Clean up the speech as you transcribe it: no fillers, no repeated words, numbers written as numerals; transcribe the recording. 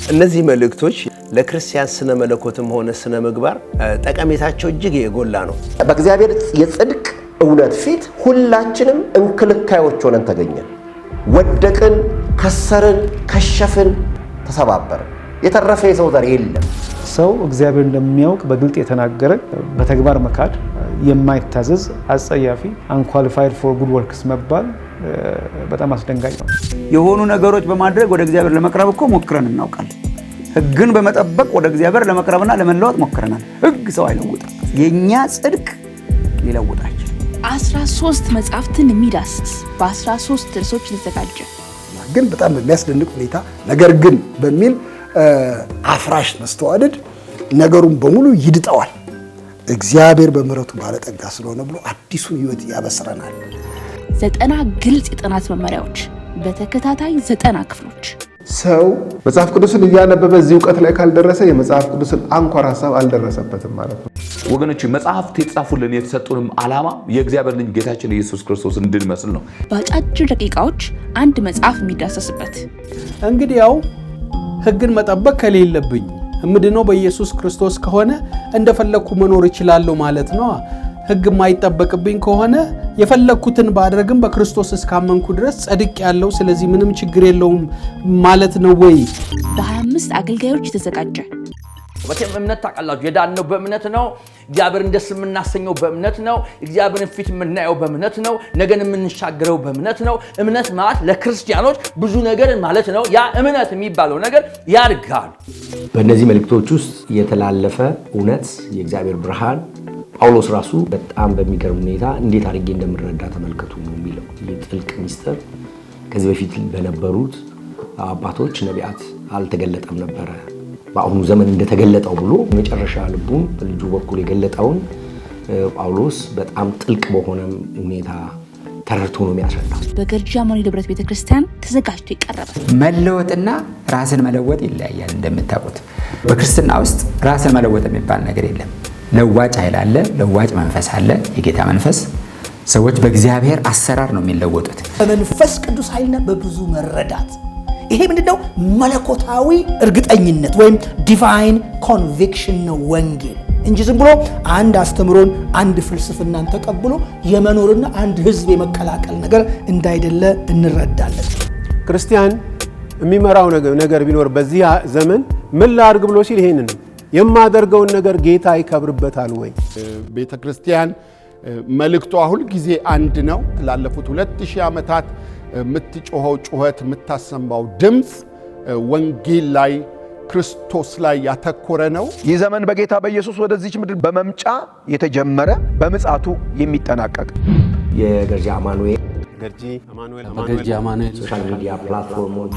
እነዚህ መልእክቶች ለክርስቲያን ስነ መለኮትም ሆነ ስነ ምግባር ጠቀሜታቸው እጅግ የጎላ ነው። በእግዚአብሔር የጽድቅ እውነት ፊት ሁላችንም እንክልካዮች ሆነን ተገኘን። ወደቅን፣ ከሰርን፣ ከሸፍን፣ ተሰባበርን። የተረፈ የሰው ዘር የለም። ሰው እግዚአብሔር እንደሚያውቅ በግልጥ የተናገረ በተግባር መካድ፣ የማይታዘዝ አጸያፊ unqualified for good works መባል በጣም አስደንጋጭ ነው። የሆኑ ነገሮች በማድረግ ወደ እግዚአብሔር ለመቅረብ እኮ ሞክረን እናውቃለን። ሕግን በመጠበቅ ወደ እግዚአብሔር ለመቅረብና ለመለወጥ ሞክረናል። ሕግ ሰው አይለውጥም። የኛ ጽድቅ ሊለውጣቸው 13 መጽሐፍትን የሚዳስስ በ13 ርዕሶች የተዘጋጀ ግን በጣም በሚያስደንቅ ሁኔታ ነገር ግን በሚል አፍራሽ መስተዋደድ ነገሩን በሙሉ ይድጠዋል። እግዚአብሔር በምሕረቱ ባለጠጋ ስለሆነ ብሎ አዲሱን ሕይወት ያበስረናል። 90 ግልጽ የጥናት መመሪያዎች በተከታታይ 90 ክፍሎች። ሰው መጽሐፍ ቅዱስን እያነበበ እዚህ ዕውቀት ላይ ካልደረሰ የመጽሐፍ ቅዱስን አንኳር ሐሳብ አልደረሰበትም ማለት ነው። ወገኖች መጽሐፍት የተጻፉልን የተሰጡንም ዓላማ የእግዚአብሔር ልጅ ጌታችን ኢየሱስ ክርስቶስ እንድንመስል ነው። በአጫጭር ደቂቃዎች አንድ መጽሐፍ የሚዳሰስበት። እንግዲህ ያው ሕግን መጠበቅ ከሌለብኝ እምድነው በኢየሱስ ክርስቶስ ከሆነ እንደፈለኩ መኖር እችላለሁ ማለት ነው። ሕግ የማይጠበቅብኝ ከሆነ የፈለኩትን ባደረግም በክርስቶስ እስካመንኩ ድረስ ጸድቅ ያለው ስለዚህ ምንም ችግር የለውም ማለት ነው ወይ? በ25 አገልጋዮች የተዘጋጀ በተም እምነት ታውቃላችሁ የዳነው በእምነት ነው። እግዚአብሔርን ደስ የምናሰኘው በእምነት ነው። እግዚአብሔርን ፊት የምናየው በእምነት ነው። ነገን የምንሻገረው በእምነት ነው። እምነት ማለት ለክርስቲያኖች ብዙ ነገር ማለት ነው። ያ እምነት የሚባለው ነገር ያድጋል። በእነዚህ መልእክቶች ውስጥ የተላለፈ እውነት የእግዚአብሔር ብርሃን ጳውሎስ ራሱ በጣም በሚገርም ሁኔታ እንዴት አድርጌ እንደምረዳ ተመልከቱ ነው የሚለው። የጥልቅ ሚስጥር ከዚህ በፊት በነበሩት አባቶች ነቢያት አልተገለጠም ነበረ። በአሁኑ ዘመን እንደተገለጠው ብሎ መጨረሻ ልቡን በልጁ በኩል የገለጠውን ጳውሎስ በጣም ጥልቅ በሆነ ሁኔታ ተረድቶ ነው የሚያስረዳው። በገርጂ አማኑኤል ህብረት ቤተክርስቲያን ተዘጋጅቶ ይቀርባል። መለወጥና ራስን መለወጥ ይለያያል። እንደምታውቁት በክርስትና ውስጥ ራስን መለወጥ የሚባል ነገር የለም። ለዋጭ ኃይል አለ፣ ለዋጭ መንፈስ አለ። የጌታ መንፈስ ሰዎች በእግዚአብሔር አሰራር ነው የሚለወጡት። በመንፈስ ቅዱስ ኃይልና በብዙ መረዳት። ይሄ ምንድነው? መለኮታዊ እርግጠኝነት ወይም ዲቫይን ኮንቪክሽን ነው ወንጌል እንጂ ዝም ብሎ አንድ አስተምሮን አንድ ፍልስፍናን ተቀብሎ የመኖርና አንድ ህዝብ የመቀላቀል ነገር እንዳይደለ እንረዳለን። ክርስቲያን የሚመራው ነገር ቢኖር በዚህ ዘመን ምን ላድርግ ብሎ ሲል ይሄንን የማደርገውን ነገር ጌታ ይከብርበታል ወይ? ቤተክርስቲያን መልእክቷ ሁል ጊዜ አንድ ነው። ላለፉት 2000 ዓመታት የምትጮኸው ጩኸት የምታሰማው ድምፅ ወንጌል ላይ ክርስቶስ ላይ ያተኮረ ነው። ይህ ዘመን በጌታ በኢየሱስ ወደዚች ምድር በመምጫ የተጀመረ በምጽአቱ የሚጠናቀቅ የገርጂ አማኑኤል ገርጂ አማኑኤል ሶሻል ሚዲያ ፕላትፎርሞች